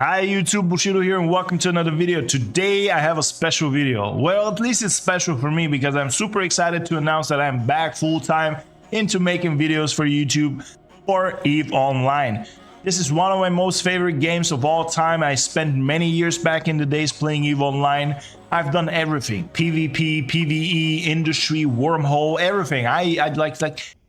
Hi YouTube, Bushido here and welcome to another video. Today I have a special video. Well, at least it's special for me because I'm super excited to announce that I'm back full-time into making videos for YouTube for EVE Online. This is one of my most favorite games of all time. I spent many years back in the days playing EVE Online. I've done everything. PvP, PvE, industry, wormhole, everything. I'd like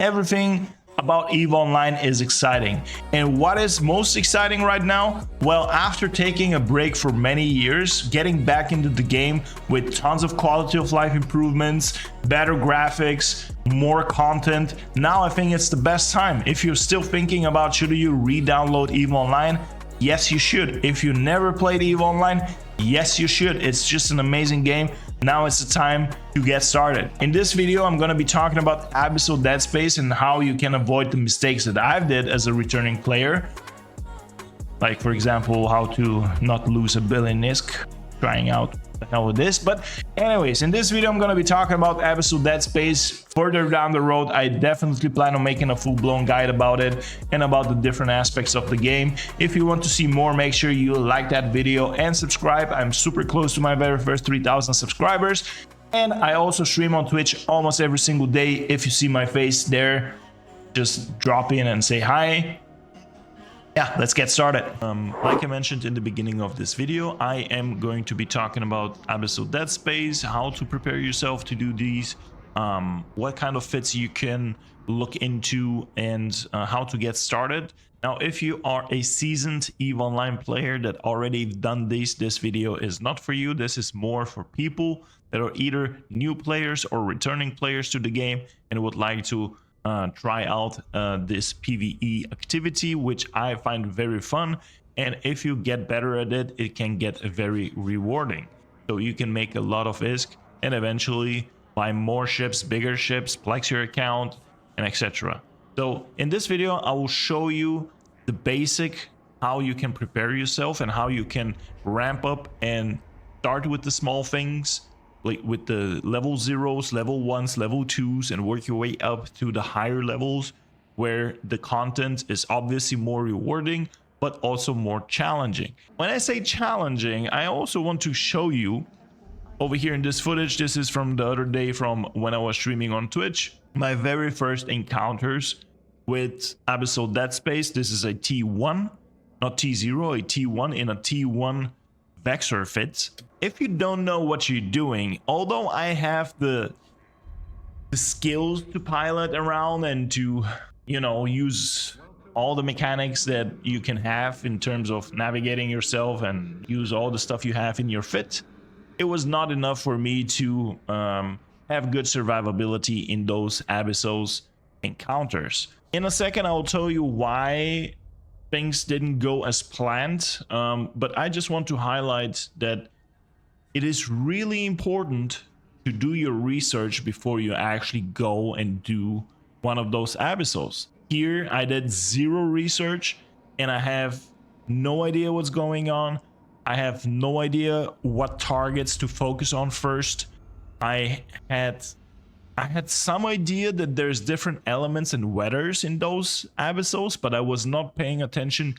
everything about EVE Online is exciting. And what is most exciting right now? Well, after taking a break for many years, getting back into the game with tons of quality of life improvements, better graphics, more content, now I think it's the best time. If you're still thinking about should you re-download EVE Online, yes you should. If you never played EVE Online, yes you should. It's just an amazing game. Now it's the time to get started. In this video, I'm going to be talking about Abyssal Deadspace and how you can avoid the mistakes that I've did as a returning player. Like, for example, how to not lose a billion ISK trying out the hell with this. But anyways, in this video, I'm going to be talking about Abyssal Deadspace. Further down the road, I definitely plan on making a full-blown guide about it and about the different aspects of the game. If you want to see more, make sure you like that video and subscribe. I'm super close to my very first 3,000 subscribers. And I also stream on Twitch almost every single day. If you see my face there, just drop in and say hi. Yeah, let's get started. Like I mentioned in the beginning of this video, I am going to be talking about Abyssal Deadspace, how to prepare yourself to do these, what kind of fits you can look into, and how to get started. Now, if you are a seasoned EVE Online player that already done this video is not for you. This is more for people that are either new players or returning players to the game and would like to try out this PvE activity, which I find very fun, and if you get better at it, it can get very rewarding. So you can make a lot of ISK and eventually buy more ships, bigger ships, flex your account, and etc. So in this video, I will show you the basic how you can prepare yourself and how you can ramp up and start with the small things, like with the level 0s, level 1s, level 2s, and work your way up to the higher levels where the content is obviously more rewarding but also more challenging. When I say challenging, I also want to show you over here in this footage. This is from the other day from when I was streaming on Twitch, my very first encounters with Abyssal Deadspace. This is a T1, not T0, a T1 in a T1 Vexor fit. If you don't know what you're doing, although I have the skills to pilot around and to, you know, use all the mechanics that you can have in terms of navigating yourself and use all the stuff you have in your fit, it was not enough for me to have good survivability in those Abyssals encounters. In a second, I will tell you why things didn't go as planned, but I just want to highlight that it is really important to do your research before you actually go and do one of those abyssals. Here, I did zero research and I have no idea what's going on. I have no idea what targets to focus on first. I had some idea that there's different elements and weathers in those abyssals, but I was not paying attention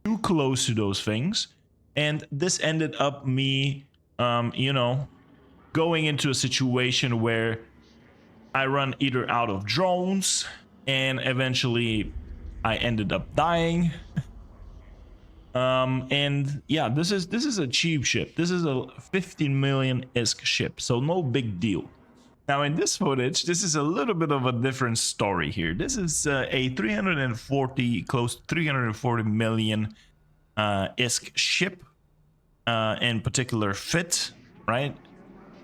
too close to those things. And this ended up me you know, going into a situation where I run either out of drones and eventually I ended up dying. And yeah, this is a cheap ship. This is a 15 million ISK ship, so no big deal. Now in this footage, this is a little bit of a different story here. This is a 340, close to 340 million ISK ship. In particular fit, right?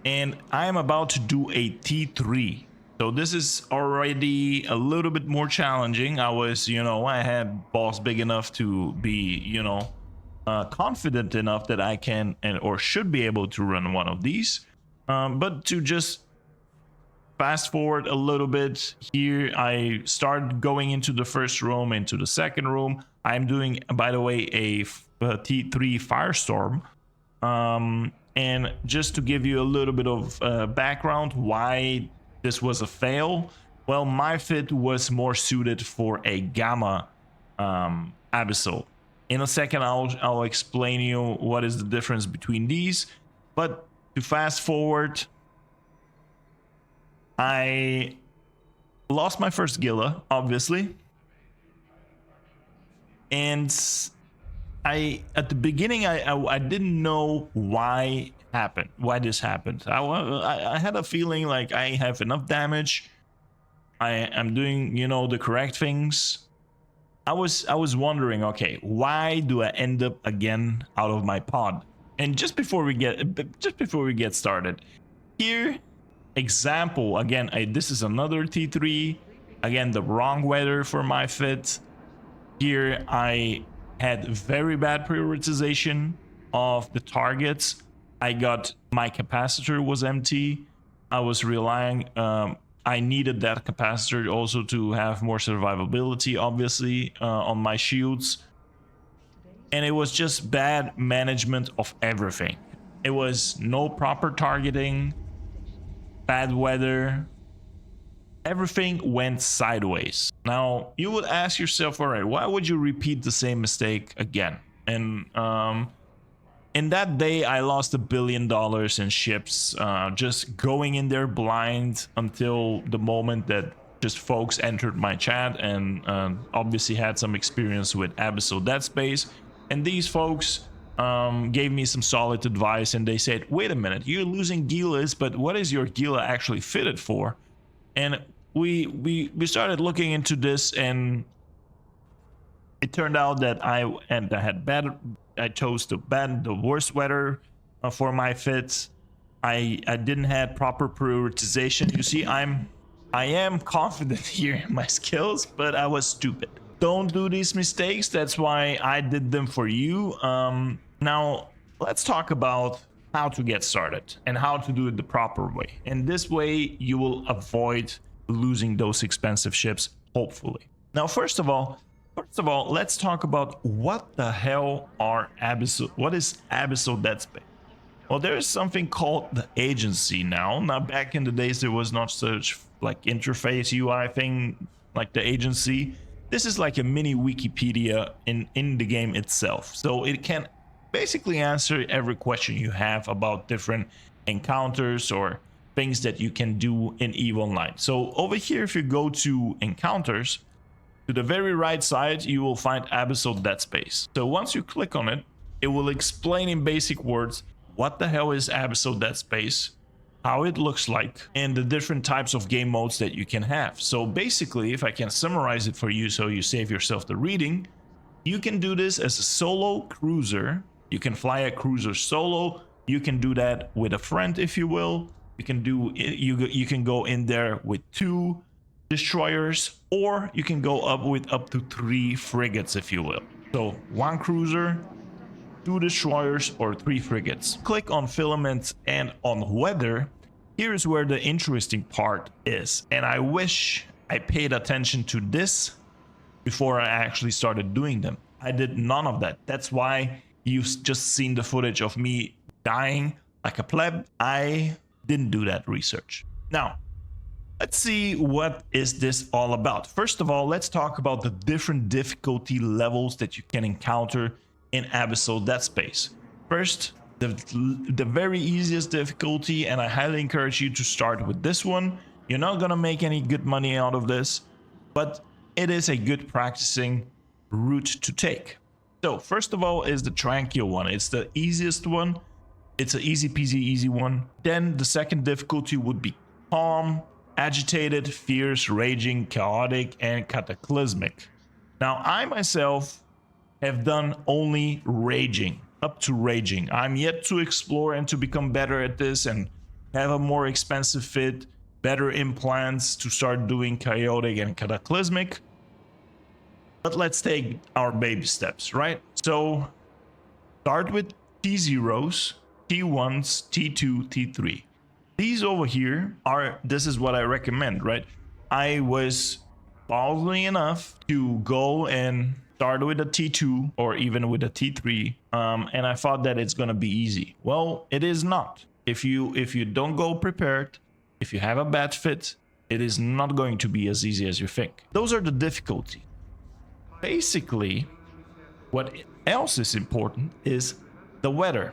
And I am about to do a T3. So this is already a little bit more challenging. I was, you know, I had balls big enough to be, you know, confident enough that I can or should be able to run one of these. But to just fast forward a little bit here, I started going into the first room, into the second room. I'm doing, by the way, a T3 Firestorm. And just to give you a little bit of background why this was a fail, well, my fit was more suited for a Gamma Abyssal. In a second, I'll explain you what is the difference between these. But to fast forward, I lost my first Gila, obviously. And at the beginning, I didn't know why this happened. I had a feeling like I have enough damage. I am doing, you know, the correct things. I was wondering, okay, why do I end up again out of my pod? And just before we get started, here, example again. This is another T3. Again, the wrong weather for my fit. Here I had very bad prioritization of the targets. My capacitor was empty. I was relying. I needed that capacitor also to have more survivability, obviously, on my shields. And it was just bad management of everything. It was no proper targeting, bad weather. Everything went sideways. Now, you would ask yourself, all right, why would you repeat the same mistake again? And in that day, I lost $1 billion in ships, just going in there blind until the moment that just folks entered my chat and obviously had some experience with Abyssal Deadspace. And these folks gave me some solid advice, and they said, wait a minute, you're losing Gilas, but what is your Gila actually fitted for? And we started looking into this, and it turned out that I chose the worst weather for my fits. I didn't have proper prioritization. You see, I am confident here in my skills, but I was stupid. Don't do these mistakes. That's why I did them for you. Now let's talk about how to get started and how to do it the proper way. And this way you will avoid losing those expensive ships, hopefully. Now, first of all, let's talk about what the hell what is Abyssal Deadspace? Well, there is something called the agency now. Now, back in the days, there was not such like interface UI thing like the agency. This is like a mini Wikipedia in the game itself. So it can basically answer every question you have about different encounters or things that you can do in EVE Online. So over here, if you go to encounters, to the very right side, you will find Abyssal Deadspace. So once you click on it, it will explain in basic words what the hell is Abyssal Deadspace, how it looks like, and the different types of game modes that you can have. So basically, if I can summarize it for you so you save yourself the reading, you can do this as a solo cruiser. You can fly a cruiser solo. You can do that with a friend, if you will. You can go in there with 2 destroyers, or you can go up to 3 frigates, if you will. So 1 cruiser, 2 destroyers, or 3 frigates. Click on filaments and on weather. Here's where the interesting part is, and I wish I paid attention to this before I actually started doing them. I did none of that. That's why you've just seen the footage of me dying like a pleb. I didn't do that research. Now, let's see what is this all about. First of all, let's talk about the different difficulty levels that you can encounter in Abyssal Deadspace. First, the very easiest difficulty, and I highly encourage you to start with this one. You're not gonna make any good money out of this, but it is a good practicing route to take. So first of all is the tranquil one. It's the easiest one. It's an easy peasy easy one. Then the second difficulty would be calm, agitated, fierce, raging, chaotic, and cataclysmic. Now I myself have done only raging, up to raging. I'm yet to explore and to become better at this and have a more expensive fit, better implants to start doing chaotic and cataclysmic. But let's take our baby steps, right? So start with T0s, T1s, T2, T3. These over here this is what I recommend, right? I was ballsy enough to go and start with a T2 or even with a T3, and I thought that it's gonna be easy. Well, it is not. If you don't go prepared, if you have a bad fit, it is not going to be as easy as you think. Those are the difficulty. Basically, what else is important is the weather.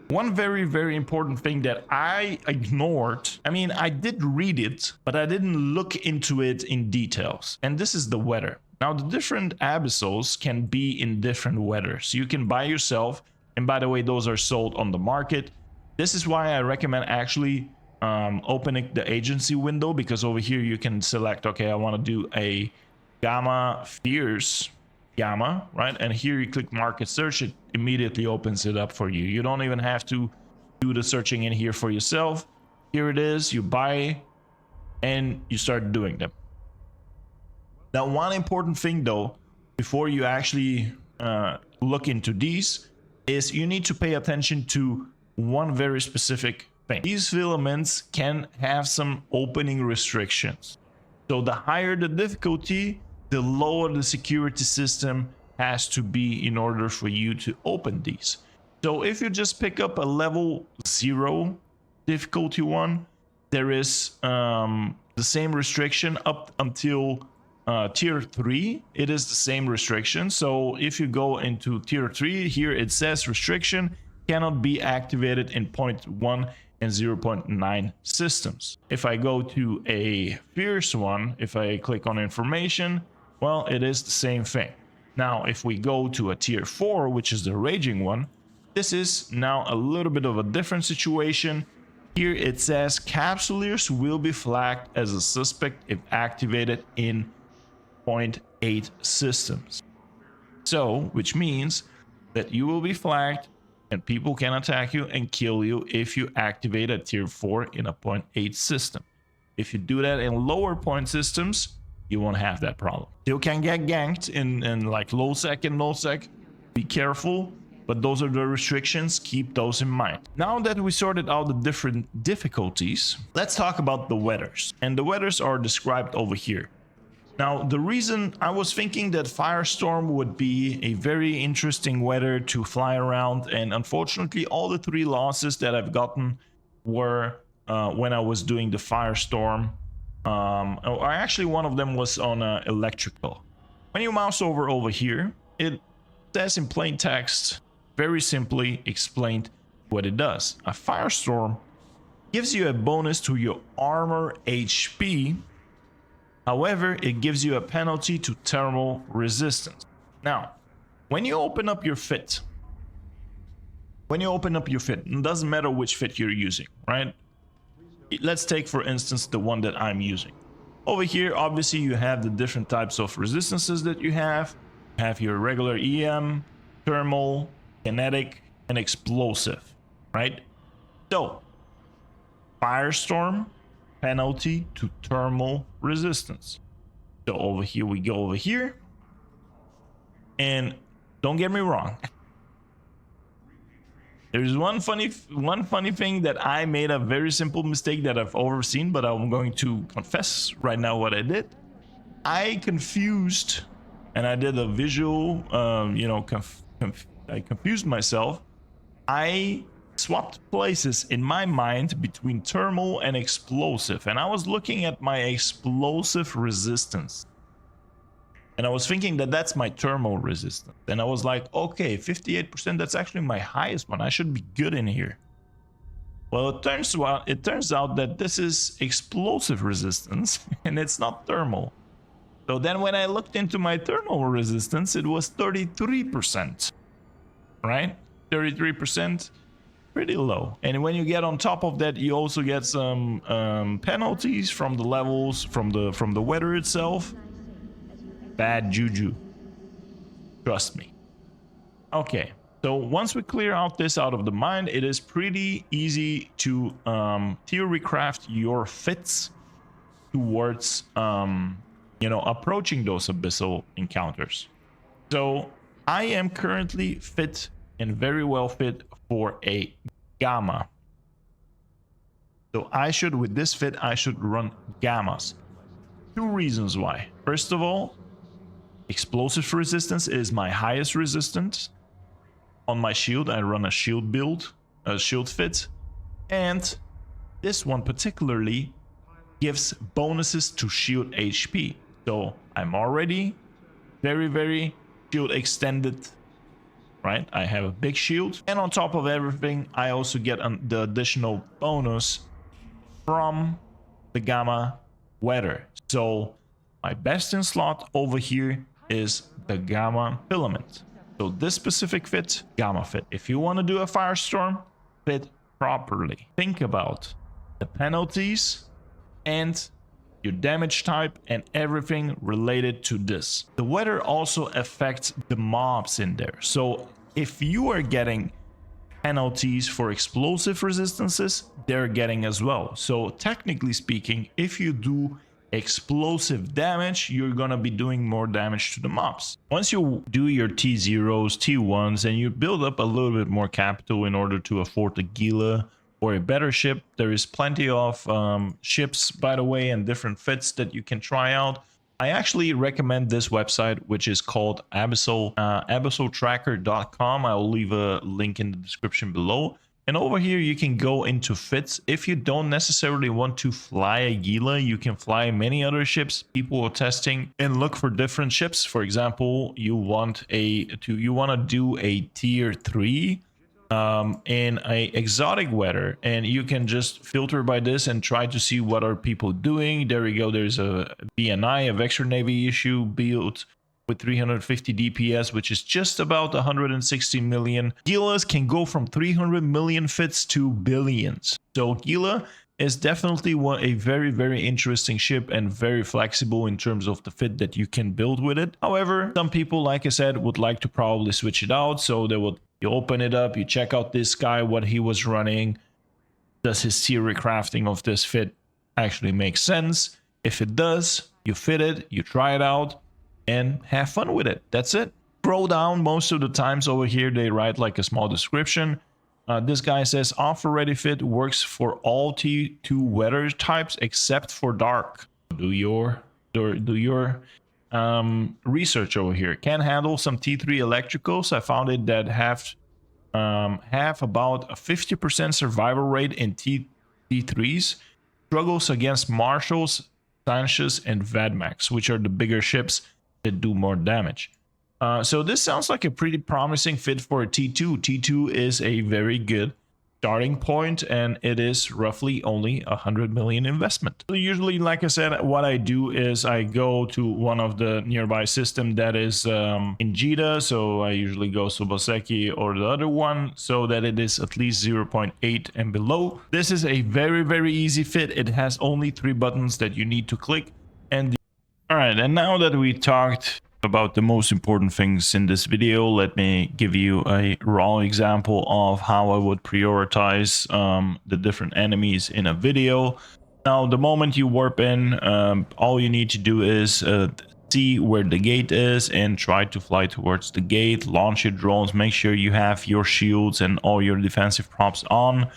One very, very important thing that I ignored, I mean, I did read it, but I didn't look into it in details. And this is the weather. Now, the different abyssals can be in different weathers. You can buy yourself, and by the way, those are sold on the market. This is why I recommend actually opening the agency window, because over here you can select, okay, I want to do a gamma fierce gamma, right? And here you click market search, it immediately opens it up for you. You don't even have to do the searching in here for yourself. Here it is, you buy and you start doing them. Now, one important thing though, before you actually look into these, is you need to pay attention to one very specific thing. These filaments can have some opening restrictions. So the higher the difficulty, the lower the security system has to be in order for you to open these. So if you just pick up a level 0 difficulty one, there is the same restriction up until tier 3. It is the same restriction. So if you go into tier 3, here it says restriction cannot be activated in 0.1 and 0.9 systems. If I go to a fierce one, if I click on information, well, it is the same thing. Now, if we go to a tier 4, which is the raging one, this is now a little bit of a different situation. Here it says capsuleers will be flagged as a suspect if activated in 0.8 systems. So, which means that you will be flagged and people can attack you and kill you if you activate a tier 4 in a 0.8 system. If you do that in lower point systems, you won't have that problem. You can get ganked in like low sec and no sec. Be careful, but those are the restrictions. Keep those in mind. Now that we sorted out the different difficulties, let's talk about the weathers. And the weathers are described over here. Now, the reason I was thinking that Firestorm would be a very interesting weather to fly around, and unfortunately all the 3 losses that I've gotten were when I was doing the Firestorm. Or actually one of them was on electrical. When you mouse over here, it says in plain text, very simply explained what it does. A Firestorm gives you a bonus to your armor HP. However, it gives you a penalty to thermal resistance. Now, when you open up your fit, it doesn't matter which fit you're using, right? Let's take, for instance, the one that I'm using. Over here, obviously, you have the different types of resistances that you have. You have your regular EM, thermal, kinetic, and explosive, right? So, Firestorm, penalty to thermal resistance. So over here, we go over here. And don't get me wrong. There's one funny thing that I made a very simple mistake that I've overseen, but I'm going to confess right now what I did. I confused, and I did a visual, I confused myself. I swapped places in my mind between thermal and explosive, and I was looking at my explosive resistance. And I was thinking that that's my thermal resistance. And I was like, okay, 58%, that's actually my highest one. I should be good in here. Well, it turns out that this is explosive resistance and it's not thermal. So then when I looked into my thermal resistance, it was 33%, right? 33%, pretty low. And when you get on top of that, you also get some penalties from the levels, from the weather itself. Bad juju. Trust me. Okay, so once we clear out this out of the mind, it is pretty easy to theory craft your fits towards approaching those abyssal encounters. So I am currently fit and very well fit for a gamma. So with this fit, I should run gammas. 2 reasons why. First of all, explosive resistance is my highest resistance. On my shield, I run a shield build, a shield fit. And this one particularly gives bonuses to shield HP. So I'm already very, very shield extended. right? I have a big shield, and on top of everything, I also get the additional bonus from the gamma weather. So my best in slot over here is the gamma filament. So this specific fit, gamma fit. If you want to do a firestorm, fit properly. Think about the penalties and your damage type and everything related to this. The weather also affects the mobs in there. So if you are getting penalties for explosive resistances, they're getting as well. So technically speaking, if you do explosive damage, you're gonna be doing more damage to the mobs. Once you do your T0s, T1s, and you build up a little bit more capital in order to afford a Gila or a better ship, there is plenty of ships, by the way, and different fits that you can try out. I actually recommend this website, which is called abyssaltracker.com. I will leave a link in the description below. And over here, you can go into fits. If you don't necessarily want to fly a Gila, you can fly many other ships. People are testing and look for different ships. For example, you want to do a tier 3 in a exotic weather, and you can just filter by this and try to see what are people doing. There we go. There's a BNI, a Vector Navy issue built with 350 DPS, which is just about 160 million. Gilas can go from 300 million fits to billions. So Gila is definitely a very, very interesting ship and very flexible in terms of the fit that you can build with it. However, some people, like I said, would like to probably switch it out. So they would, you open it up, you check out this guy, what he was running. Does his theory crafting of this fit actually make sense? If it does, you fit it, you try it out, and have fun with it. That's it. Scroll down. Most of the times over here, they write like a small description. This guy says offer ready fit works for all T2 weather types except for dark. Do your research over here. Can handle some T3 electricals. I found it that have about a 50% survival rate in T3s. Struggles against Marshals, Sanchez, and Vadmax, which are the bigger ships that do more damage. So this sounds like a pretty promising fit for a T2. T2 is a very good starting point, and it is roughly only 100 million investment. So usually, like I said, what I do is I go to one of the nearby system that is in Jita. So I usually go Subaseki or the other one so that it is at least 0.8 and below. This is a very, very easy fit. It has only 3 buttons that you need to click. And all right, and now that we talked about the most important things in this video, let me give you a raw example of how I would prioritize the different enemies in a video. Now, the moment you warp in, all you need to do is see where the gate is and try to fly towards the gate, launch your drones, make sure you have your shields and all your defensive props on,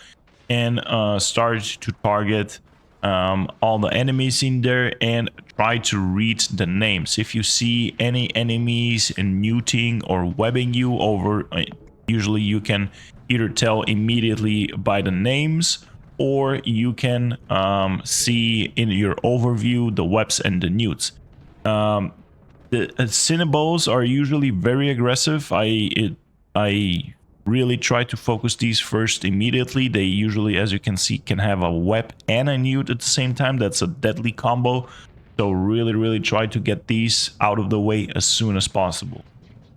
and start to target all the enemies in there and try to read the names. If you see any enemies neuting or webbing you over, usually you can either tell immediately by the names, or you can see in your overview the webs and the newts. The Cinnabos are usually very aggressive. I really try to focus these first immediately. They usually, as you can see, can have a web and a newt at the same time. That's a deadly combo. So really try to get these out of the way as soon as possible.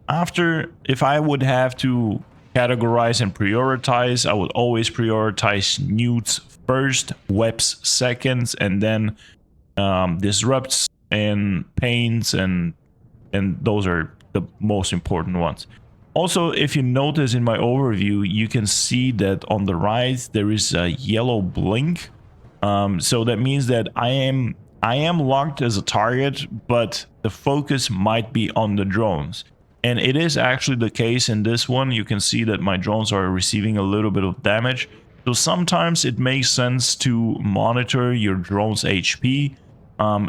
After, if I would have to categorize and prioritize, I would always prioritize newts first, webs seconds, and then disrupts and pains, and those are the most important ones. Also, if you notice in my overview, you can see that on the right there is a yellow blink. So that means that I am locked as a target, but the focus might be on the drones. And it is actually the case in this one. You can see that my drones are receiving a little bit of damage. So sometimes it makes sense to monitor your drone's HP.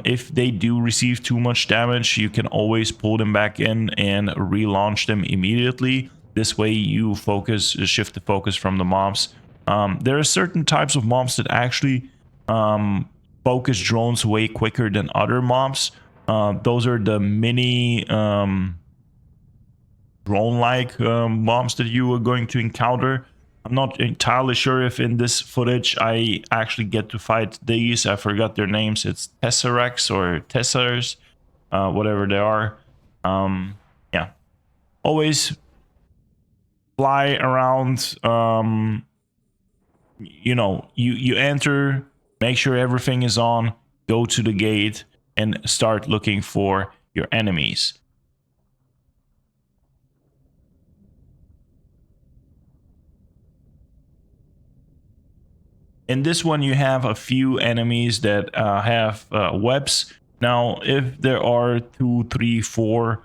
If they do receive too much damage, you can always pull them back in and relaunch them immediately. This way you shift the focus from the mobs. There are certain types of mobs that actually focus drones way quicker than other mobs. Those are the mini drone-like mobs that you are going to encounter. I'm not entirely sure if in this footage I actually get to fight these. I forgot their names. It's Tesseract or Tessers, whatever they are. Yeah, always fly around. You know, you enter, make sure everything is on, go to the gate, and start looking for your enemies. In this one, you have a few enemies that have webs. Now, if there are 2, 3, 4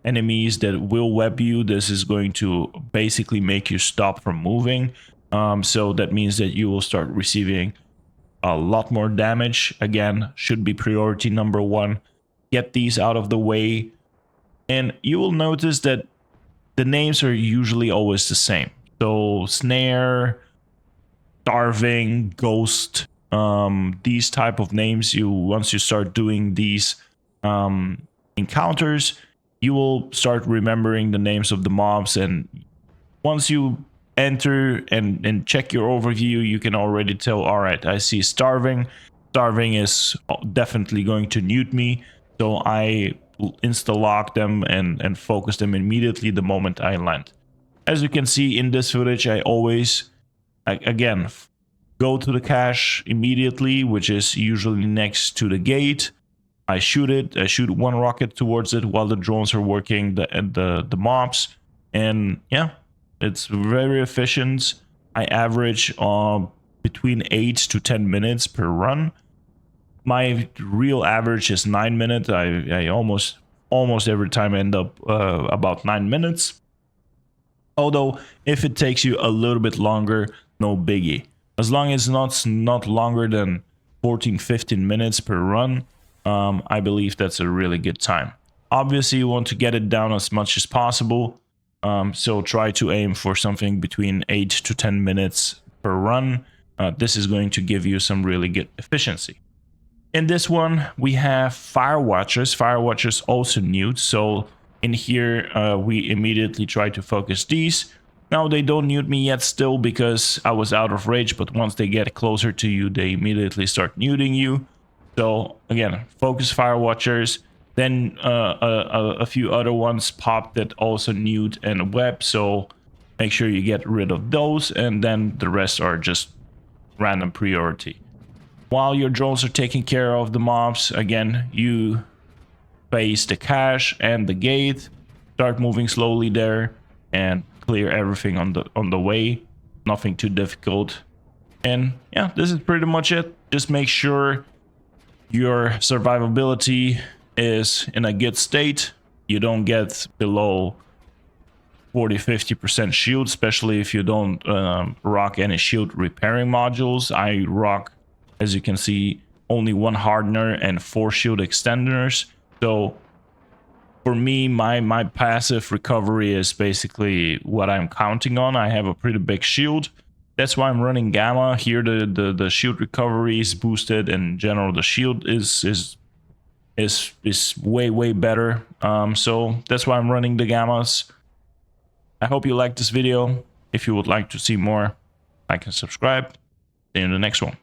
enemies that will web you, this is going to basically make you stop from moving. So that means that you will start receiving a lot more damage. Again, should be priority number 1. Get these out of the way. And you will notice that the names are usually always the same. So Snare, Starving, Ghost, these type of names, once you start doing these encounters, you will start remembering the names of the mobs, and once you enter and check your overview, you can already tell, all right, I see Starving. Starving is definitely going to nuke me, so I insta-lock them and focus them immediately the moment I land. As you can see in this footage, I always, again, go to the cache immediately, which is usually next to the gate. I shoot it. I shoot 1 rocket towards it while the drones are working the mobs, and yeah, it's very efficient. I average between 8 to 10 minutes per run. My real average is 9 minutes. I almost every time end up about 9 minutes. Although if it takes you a little bit longer, no biggie. As long as it's not longer than 14-15 minutes per run, I believe that's a really good time. Obviously, you want to get it down as much as possible. So try to aim for something between 8 to 10 minutes per run. This is going to give you some really good efficiency. In this one, we have Firewatchers. Firewatchers also nude. So in here, we immediately try to focus these. Now they don't nude me yet still because I was out of range, but once they get closer to you, they immediately start nuding you. So again, focus Firewatchers. Then a few other ones pop that also nude and web, so make sure you get rid of those, and then the rest are just random priority. While your drones are taking care of the mobs, again, you face the cache and the gate, start moving slowly there, and clear everything on the way. Nothing too difficult. And yeah, this is pretty much it. Just make sure your survivability is in a good state. You don't get below 40-50% shield, especially if you don't rock any shield repairing modules. I rock, as you can see, only 1 hardener and 4 shield extenders. So for me, my passive recovery is basically what I'm counting on. I have a pretty big shield. That's why I'm running Gamma. Here the shield recovery is boosted, and in general the shield is way better. So that's why I'm running the Gammas. I hope you liked this video. If you would like to see more, like and subscribe. See you in the next one.